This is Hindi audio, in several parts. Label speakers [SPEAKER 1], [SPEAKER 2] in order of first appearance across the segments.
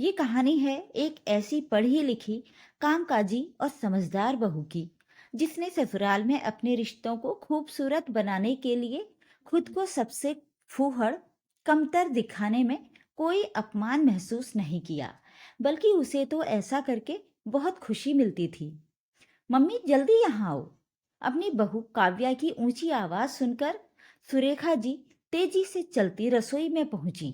[SPEAKER 1] ये कहानी है एक ऐसी पढ़ी लिखी, कामकाजी और समझदार बहू की, जिसने ससुराल में अपने रिश्तों को खूबसूरत बनाने के लिए खुद को सबसे फूहड़, कमतर दिखाने में कोई अपमान महसूस नहीं किया, बल्कि उसे तो ऐसा करके बहुत खुशी मिलती थी। मम्मी जल्दी यहाँ आओ। अपनी बहू काव्या की ऊंची आवाज सुनकर सुरेखा जी तेजी से चलती रसोई में पहुंची।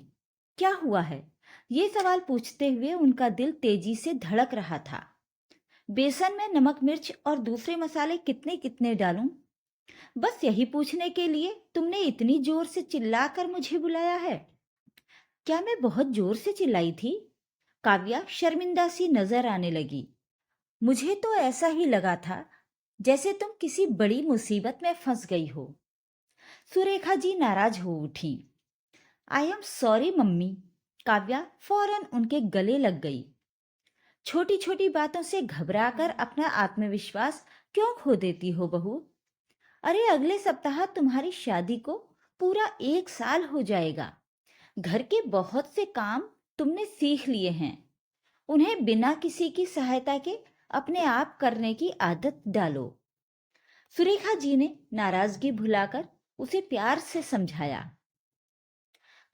[SPEAKER 1] क्या हुआ है? ये सवाल पूछते हुए उनका दिल तेजी से धड़क रहा था। बेसन में नमक मिर्च और दूसरे मसाले कितने कितने डालूं? बस यही पूछने के लिए तुमने इतनी जोर से चिल्लाकर मुझे बुलाया है? क्या मैं बहुत जोर से चिल्लाई थी? काव्या शर्मिंदा सी नजर आने लगी। मुझे तो ऐसा ही लगा था, जैसे तुम किसी बड़ी मुसीबत में फंस गई हो। सुरेखा जी नाराज हो उठी। I am sorry mummy. Kavya फौरन उनके गले लग गई। छोटी छोटी बातों से घबराकर अपना आत्मविश्वास क्यों खो देती हो बहू? अरे अगले सप्ताह तुम्हारी शादी को पूरा 1 साल हो जाएगा। घर के बहुत से काम तुमने सीख लिए हैं। उन्हें बिना किसी की सहायता के अपने आप करने की आदत डालो। सुरेखा जी ने नाराजगी भुलाकर उसे प्यार से समझाया।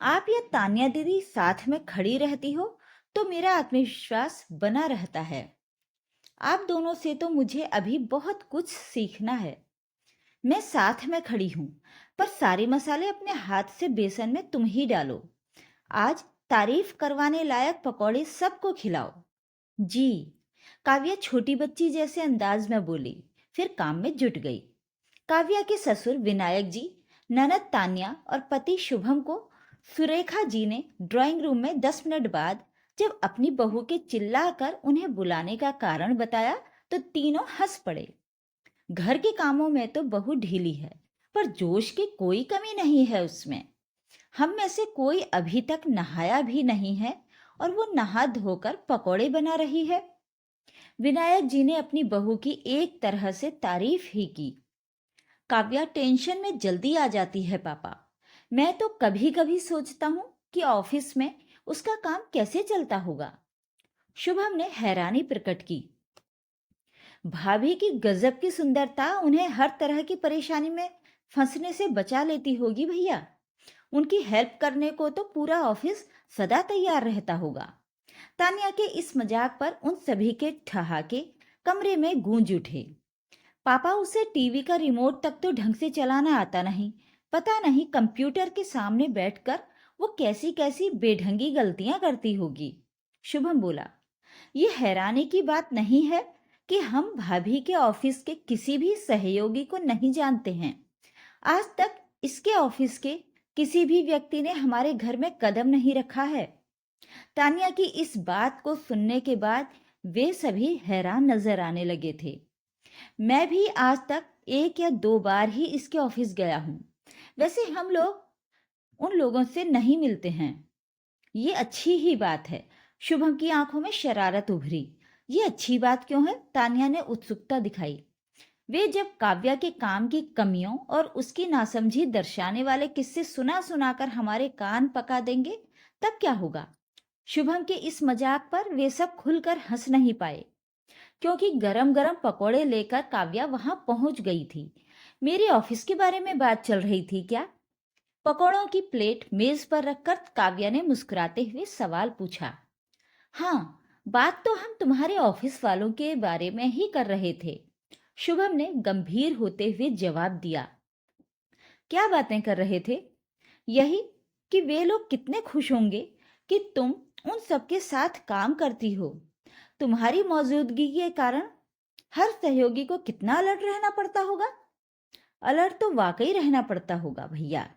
[SPEAKER 1] आप या तान्या दीदी साथ में खड़ी रहती हो तो मेरा आत्मविश्वास बना रहता है। आप दोनों से तो मुझे अभी बहुत कुछ सीखना है। मैं साथ में खड़ी हूं, पर सारे मसाले अपने हाथ से बेसन में तुम ही डालो। आज तारीफ करवाने लायक पकौड़े सबको खिलाओ। जी। काव्या छोटी बच्ची जैसे अंदाज में बोली, फिर काम में जुट गई। काव्या के ससुर विनायक जी, ननद तान्या और पति शुभम को सुरेखा जी ने ड्राइंग रूम में 10 मिनट बाद जब अपनी बहू के चिल्लाकर उन्हें बुलाने का कारण बताया तो तीनों हंस पड़े। घर के कामों में तो बहू ढीली है, पर जोश की कोई कमी नहीं है उसमें। हम में से कोई अभी तक नहाया भी नहीं है और वो नहा धोकर पकौड़े बना रही है। विनायक जी ने अपनी बहू की एक तरह से तारीफ ही की। काव्या टेंशन में जल्दी आ जाती है पापा। मैं तो कभी कभी सोचता हूँ कि ऑफिस में उसका काम कैसे चलता होगा। शुभम ने हैरानी प्रकट की। भाभी की गजब की सुंदरता उन्हें हर तरह की परेशानी में फंसने से बचा लेती होगी भैया। उनकी हेल्प करने को तो पूरा ऑफिस सदा तैयार रहता होगा। तान्या के इस मजाक पर उन सभी के ठहाके कमरे में गूंज उठे। पापा उसे टीवी का रिमोट तक तो ढंग से चलाना आता नहीं। पता नहीं कंप्यूटर के सामने बैठकर वो कैसी कैसी बेढंगी गलतियां करती होगी। शुभम बोला। ये हैरानी की बात नहीं है कि हम भाभी के ऑफिस के किसी भी सहयोगी को नहीं जानते हैं। आज तक इसके ऑफिस के किसी भी व्यक्ति ने हमारे घर में कदम नहीं रखा है। तान्या की इस बात को सुनने के बाद वे सभी हैरान नजर आने लगे थे। मैं भी आज तक 1 या 2 बार ही इसके ऑफिस गया हूं। वैसे हम लोग उन लोगों से नहीं मिलते हैं। ये अच्छी ही बात है। शुभम की आंखों में शरारत उभरी। ये अच्छी बात क्यों है? तान्या ने उत्सुकता दिखाई। वे जब काव्या के काम की कमियों और उसकी नासमझी दर्शाने वाले किस्से सुना सुनाकर हमारे कान पका देंगे, तब क्या होगा? शुभम के इस मजाक पर वे सब खुलकर हंस नहीं पाए, क्योंकि गरम गरम पकोड़े लेकर काव्या वहां पहुंच गई थी। मेरे ऑफिस के बारे में बात चल रही थी क्या? पकोड़ों की प्लेट मेज पर रखकर काव्या ने मुस्कुराते हुए सवाल पूछा। हाँ, बात तो हम तुम्हारे ऑफिस वालों के बारे में ही कर रहे थे। शुभम ने गंभीर होते हुए जवाब दिया। क्या बातें कर रहे थे? यही कि वे लोग कितने खुश होंगे कि तुम उन सबके साथ काम करती हो। तुम्हारी मौजूदगी के कारण हर सहयोगी को कितना अलर्ट रहना पड़ता होगा। अलर्ट तो वाकई रहना पड़ता होगा भैया।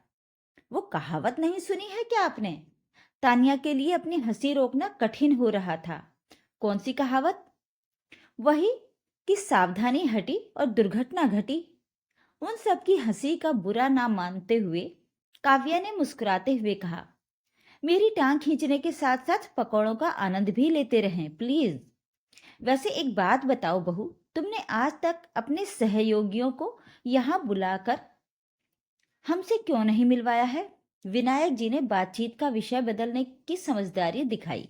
[SPEAKER 1] वो कहावत नहीं सुनी है क्या आपने? तान्या के लिए अपनी हंसी रोकना कठिन हो रहा था। कौन सी कहावत? वही कि सावधानी हटी और दुर्घटना घटी। उन सबकी हंसी का बुरा ना मानते हुए काव्या ने मुस्कुराते हुए कहा, मेरी टांग खींचने के साथ साथ पकौड़ों का आनंद भी लेते रहें प्लीज। वैसे एक बात बताओ बहू, तुमने आज तक अपने सहयोगियों को यहाँ बुलाकर हमसे क्यों नहीं मिलवाया है? विनायक जी ने बातचीत का विषय बदलने की समझदारी दिखाई।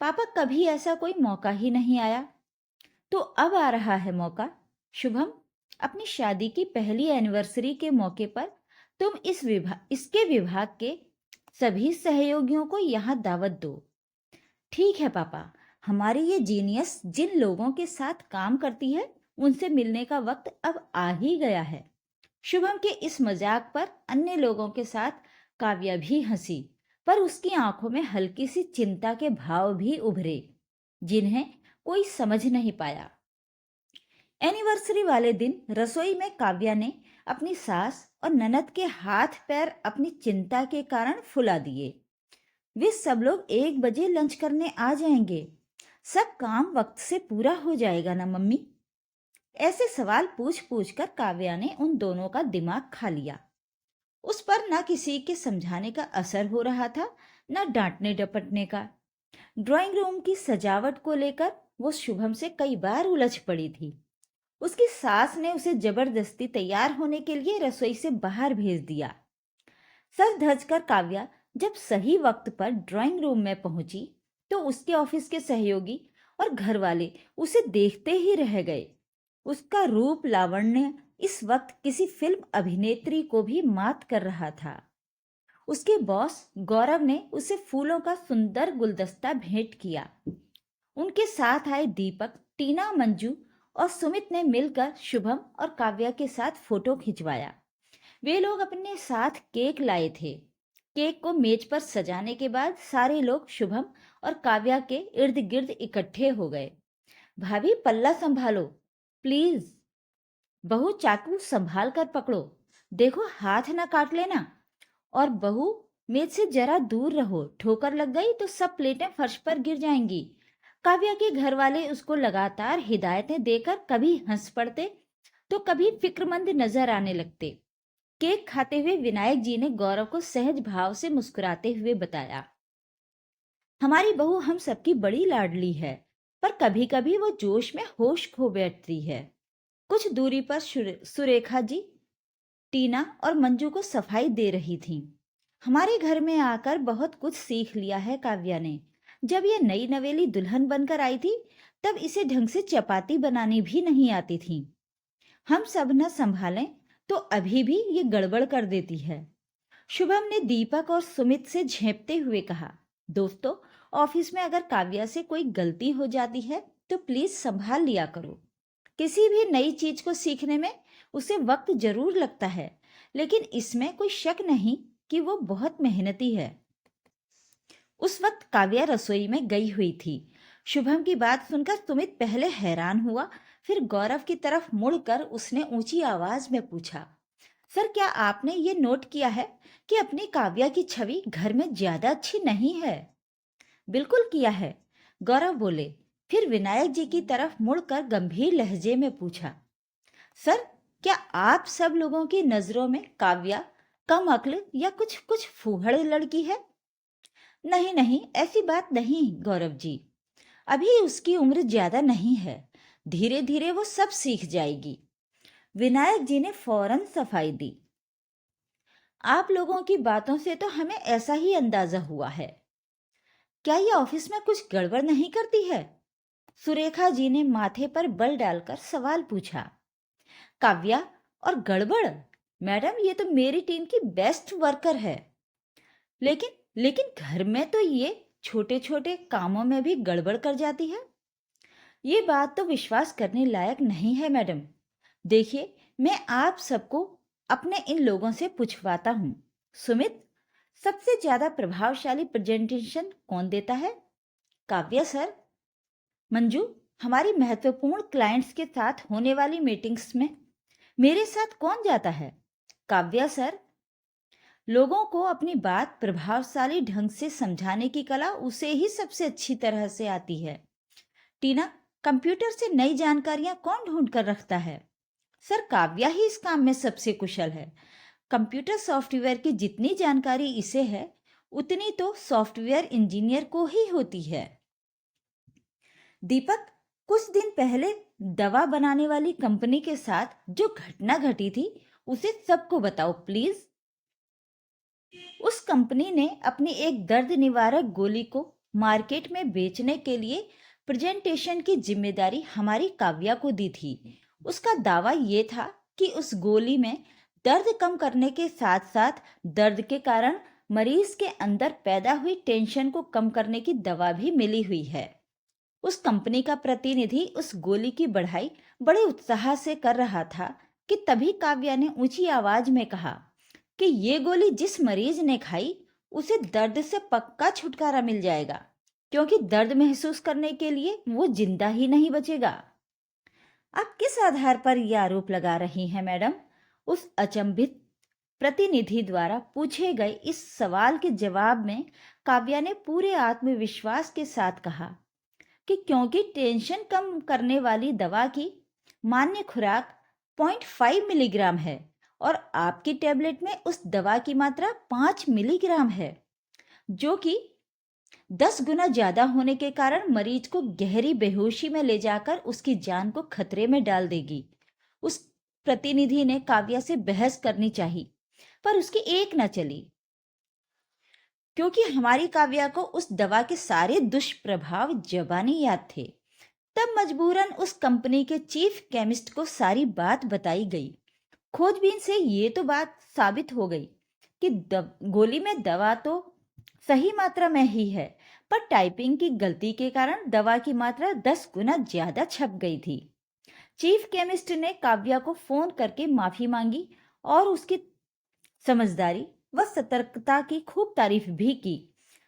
[SPEAKER 1] पापा कभी ऐसा कोई मौका ही नहीं आया, तो अब आ रहा है मौका। शुभम, अपनी शादी की पहली एनिवर्सरी के मौके पर तुम इसके विभाग के सभी सहयोगियों को यहाँ दावत दो। ठीक है पापा, हमारी ये जीनियस जिन लोगों के साथ काम करती है उनसे मिलने का वक्त अब आ ही गया है। शुभम के इस मजाक पर अन्य लोगों के साथ काव्या भी हंसी, पर उसकी आंखों में हल्की सी चिंता के भाव भी उभरे, जिन्हें कोई समझ नहीं पाया। एनिवर्सरी वाले दिन रसोई में काव्या ने अपनी सास और ननद के हाथ पैर अपनी चिंता के कारण फुला दिए। वे सब लोग 1 बजे लंच करने आ जाएंगे, सब काम वक्त से पूरा हो जाएगा ना मम्मी? ऐसे सवाल पूछ पूछ कर काव्या ने उन दोनों का दिमाग खा लिया। उस पर न किसी के समझाने का असर हो रहा था, न डांटने डपटने का। ड्राइंग रूम की सजावट को लेकर वो शुभम से कई बार उलझ पड़ी थी। उसकी सास ने उसे जबरदस्ती तैयार होने के लिए रसोई से बाहर भेज दिया। सर धज कर काव्या जब सही वक्त पर ड्राइंग रूम में पहुंची, तो उसके ऑफिस के सहयोगी और घर वाले उसे देखते ही रह गए। उसका रूप लावण्य इस वक्त किसी फिल्म अभिनेत्री को भी मात कर रहा था। उसके बॉस गौरव ने उसे फूलों का सुंदर गुलदस्ता भेंट किया। उनके साथ आए दीपक, टीना, मंजू और सुमित ने मिलकर शुभम और काव्या के साथ फोटो खिंचवाया। वे लोग अपने साथ केक लाए थे। केक को मेज पर सजाने के बाद सारे लोग शुभम और काव्या के इर्द गिर्द इकट्ठे हो गए। भाभी, पल्ला संभालो प्लीज। बहू, चाकू संभाल कर पकड़ो, देखो हाथ ना काट लेना। और बहू, मेज से जरा दूर रहो, ठोकर लग गई तो सब प्लेटें फर्श पर गिर जाएंगी। काव्या के घर वाले उसको लगातार हिदायतें देकर कभी हंस पड़ते तो कभी फिक्रमंद नजर आने लगते। केक खाते हुए विनायक जी ने गौरव को सहज भाव से मुस्कुराते हुए बताया, हमारी बहू हम सबकी बड़ी लाडली है, पर कभी कभी वो जोश में होश खो बैठती है। कुछ दूरी पर सुरेखा जी, टीना और मंजू को सफाई दे रही थीं। हमारे घर में आकर बहुत कुछ सीख लिया है काव्या ने। जब ये नई नवेली दुल्हन बनकर आई थी, तब इसे ढंग से चपाती बनानी भी नहीं आती थी। हम सब न संभालें तो अभी भी ये गड़बड़ कर देती है। शुभम ने दीपक और सुमित से झेंपते हुए कहा, दोस्तों, ऑफिस में अगर काव्या से कोई गलती हो जाती है तो प्लीज संभाल लिया करो। किसी भी नई चीज को सीखने में उसे वक्त जरूर लगता है, लेकिन इसमें कोई शक नहीं कि वो बहुत मेहनती है। उस वक्त काव्या रसोई में गई हुई थी। शुभम की बात सुनकर सुमित पहले हैरान हुआ, फिर गौरव की तरफ मुड़कर उसने ऊंची आवाज में पूछा, सर, क्या आपने ये नोट किया है कि अपनी काव्या की छवि घर में ज्यादा अच्छी नहीं है? बिल्कुल किया है, गौरव बोले। फिर विनायक जी की तरफ मुड़कर गंभीर लहजे में पूछा, सर, क्या आप सब लोगों की नजरों में काव्या कम अक्ल या कुछ कुछ फूहड़ लड़की है? नहीं नहीं, ऐसी बात नहीं गौरव जी, अभी उसकी उम्र ज्यादा नहीं है, धीरे धीरे वो सब सीख जाएगी। विनायक जी ने फौरन सफाई दी, आप लोगों की बातों से तो हमें ऐसा ही अंदाजा हुआ है। क्या ये ऑफिस में कुछ गड़बड़ नहीं करती है? सुरेखा जी ने माथे पर बल डालकर सवाल पूछा। काव्या और गड़बड़? मैडम, ये तो मेरी टीम की बेस्ट वर्कर है। लेकिन लेकिन घर में तो ये छोटे छोटे कामों में भी गड़बड़ कर जाती है। ये बात तो विश्वास करने लायक नहीं है मैडम। देखिए, मैं आप सबको अपने इन लोगों से पूछवाता हूँ। सुमित, सबसे ज्यादा प्रभावशाली प्रेजेंटेशन कौन देता है? काव्या सर। मंजू, हमारी महत्वपूर्ण क्लाइंट्स के साथ होने वाली मीटिंग्स में मेरे साथ कौन जाता है? काव्या सर। लोगों को अपनी बात प्रभावशाली ढंग से समझाने की कला उसे ही सबसे अच्छी तरह से आती है। टीना, कंप्यूटर से नई जानकारियां कौन ढूंढ कर रखता है? सर, काव्या ही इस काम में सबसे कुशल है। कंप्यूटर सॉफ्टवेयर की जितनी जानकारी इसे है, उतनी तो सॉफ्टवेयर इंजीनियर को ही होती है। दीपक, कुछ दिन पहले दवा बनाने वाली कंपनी के साथ जो घटना घटी थी, उसे सबको बताओ प्लीज। उस कंपनी ने अपनी एक दर्द निवारक गोली को मार्केट में बेचने के लिए प्रेजेंटेशन की जिम्मेदारी हमारी काव्या को दी थी। उसका दावा ये था कि उस गोली में दर्द कम करने के साथ साथ दर्द के कारण मरीज के अंदर पैदा हुई टेंशन को कम करने की दवा भी मिली हुई है। उस कंपनी का प्रतिनिधि उस गोली की बढ़ाई बड़े उत्साह से कर रहा था कि तभी काव्या ने ऊंची आवाज में कहा कि ये गोली जिस मरीज ने खाई उसे दर्द से पक्का छुटकारा मिल जाएगा, क्योंकि दर्द महसूस करने के लिए वो जिंदा ही नहीं बचेगा। आप किस आधार पर यह आरोप लगा रही हैं मैडम? उस अचंभित प्रतिनिधि द्वारा पूछे गए इस सवाल के जवाब में काव्या ने पूरे आत्मविश्वास के साथ कहा कि क्योंकि टेंशन कम करने वाली दवा की मान्य खुराक 0.5 मिलीग्राम है और आपकी टैबलेट में उस दवा की मात्रा 5 मिलीग्राम है, जो कि 10 गुना ज्यादा होने के कारण मरीज को गहरी बेहोशी में ले जाकर उसकी जान को खतरे में डाल देगी। उस प्रतिनिधि ने काव्या से बहस करनी चाहिए, पर उसकी एक न चली, क्योंकि हमारी काव्या को उस दवा के सारे दुष्प्रभाव जबानी याद थे। तब मजबूरन उस कंपनी के चीफ केमिस्ट को सारी बात बताई गई। खोजबीन से ये तो बात साबित हो गई कि गोली में दवा तो सही मात्रा में ही है, पर टाइपिंग की गलती के कारण दवा की मात्रा 10 गुना ज्यादा छप गई थी। चीफ केमिस्ट ने काव्या को फोन करके माफी मांगी और उसकी समझदारी व सतर्कता की खूब तारीफ भी की।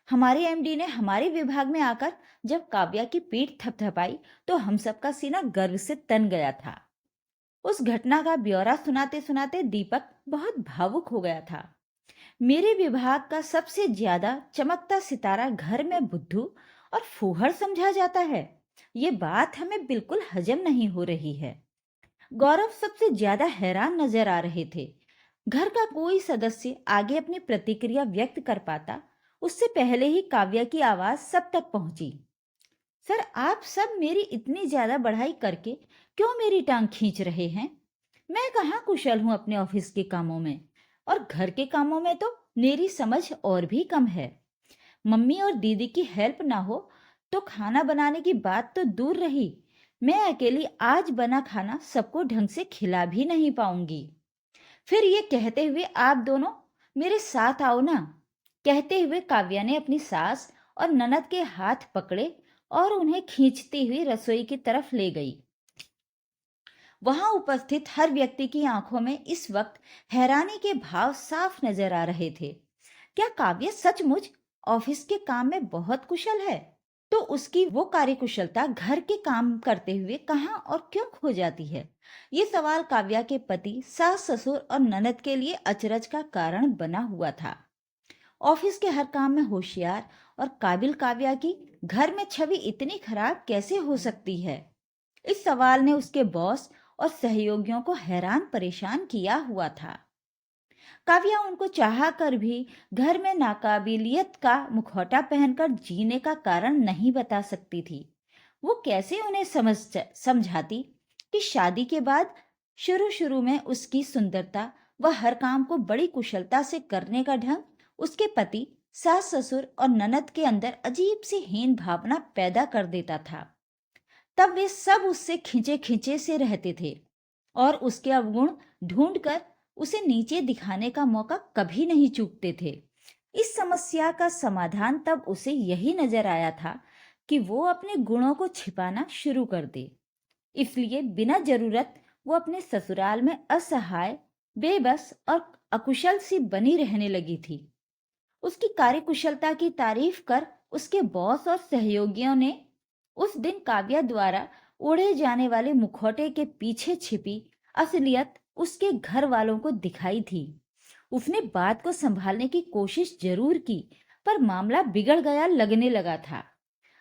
[SPEAKER 1] हमारे एमडी ने हमारे विभाग में आकर जब काव्या की पीठ थपथपाई तो हम सबका सीना गर्व से तन गया था। उस घटना का ब्यौरा सुनाते सुनाते दीपक बहुत भावुक हो गया था। मेरे विभाग का सबसे ज्यादा चमकता सितारा घर में बुद्धू और फूहड़ समझा जाता है, ये बात हमें बिल्कुल हजम नहीं हो रही है। गौरव सबसे ज्यादा हैरान नजर आ रहे थे। घर का कोई सदस्य आगे अपनी प्रतिक्रिया व्यक्त कर पाता उससे पहले ही काव्या की आवाज सब तक पहुंची। सर, आप सब मेरी इतनी ज्यादा बढ़ाई करके क्यों मेरी टांग खींच रहे हैं? मैं कहाँ कुशल हूं अपने ऑफिस के कामों में, और घर के कामों में तो मेरी समझ और भी कम है। मम्मी और दीदी की हेल्प ना हो तो खाना बनाने की बात तो दूर रही, मैं अकेली आज बना खाना सबको ढंग से खिला भी नहीं पाऊंगी। फिर ये कहते हुए आप दोनों मेरे साथ आओ ना। कहते हुए काव्या ने अपनी सास और ननद के हाथ पकड़े और उन्हें खींचती हुई रसोई की तरफ ले गई। वहां उपस्थित हर व्यक्ति की आंखों में इस वक्त हैरानी के भाव साफ नजर आ रहे थे। क्या काव्य सचमुच ऑफिस के काम में बहुत कुशल है? तो उसकी वो कार्यकुशलता घर के काम करते हुए कहाँ और क्यों खो जाती है? ये सवाल काव्या के पति, सास ससुर और ननद के लिए अचरज का कारण बना हुआ था। ऑफिस के हर काम में होशियार और काबिल काव्या की घर में छवि इतनी खराब कैसे हो सकती है? इस सवाल ने उसके बॉस और सहयोगियों को हैरान परेशान किया हुआ था। काव्या उनको चाह कर भी घर में नाकाबिलियत का मुखौटा पहनकर जीने का कारण नहीं बता सकती थी। वो कैसे उन्हें समझाती कि शादी के बाद शुरू शुरू में उसकी सुंदरता व हर काम को बड़ी कुशलता से करने का ढंग उसके पति, सास ससुर और ननद के अंदर अजीब सी हीन भावना पैदा कर देता था। तब वे सब उससे खिंचे खिंचे से रहते थे और उसके अवगुण ढूंढकर उसे नीचे दिखाने का मौका कभी नहीं चूकते थे। इस समस्या का समाधान तब उसे यही नजर आया था कि वो अपने गुणों को छिपाना शुरू कर दे। इसलिए बिना जरूरत वो अपने ससुराल में असहाय, बेबस और अकुशल सी बनी रहने लगी थी। उसकी कार्यकुशलता की तारीफ कर उसके बॉस और सहयोगियों ने उस दिन काव्या द्वारा ओढ़े जाने वाले मुखौटे के पीछे छिपी असलियत उसके घर वालों को दिखाई थी। उसने बात को संभालने की कोशिश जरूर की, पर मामला बिगड़ गया लगने लगा था।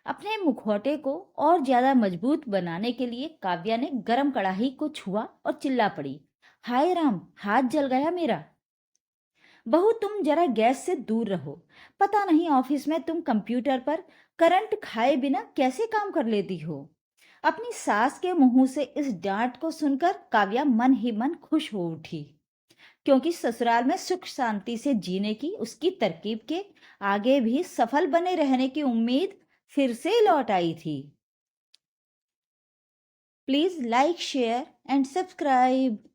[SPEAKER 1] अपने मुखौटे को और ज्यादा मजबूत बनाने के लिए काव्या ने गरम कढ़ाई को छुआ और चिल्ला पड़ी, हाय राम, हाथ जल गया मेरा। बहू, तुम जरा गैस से दूर रहो। पता नहीं ऑफिस में तुम कंप्यूटर पर करंट खाए बिना कैसे काम कर लेती हो। अपनी सास के मुंह से इस डांट को सुनकर काव्या मन ही मन खुश हो उठी, क्योंकि ससुराल में सुख शांति से जीने की उसकी तरकीब के आगे भी सफल बने रहने की उम्मीद फिर से लौट आई थी। Please like, share and subscribe.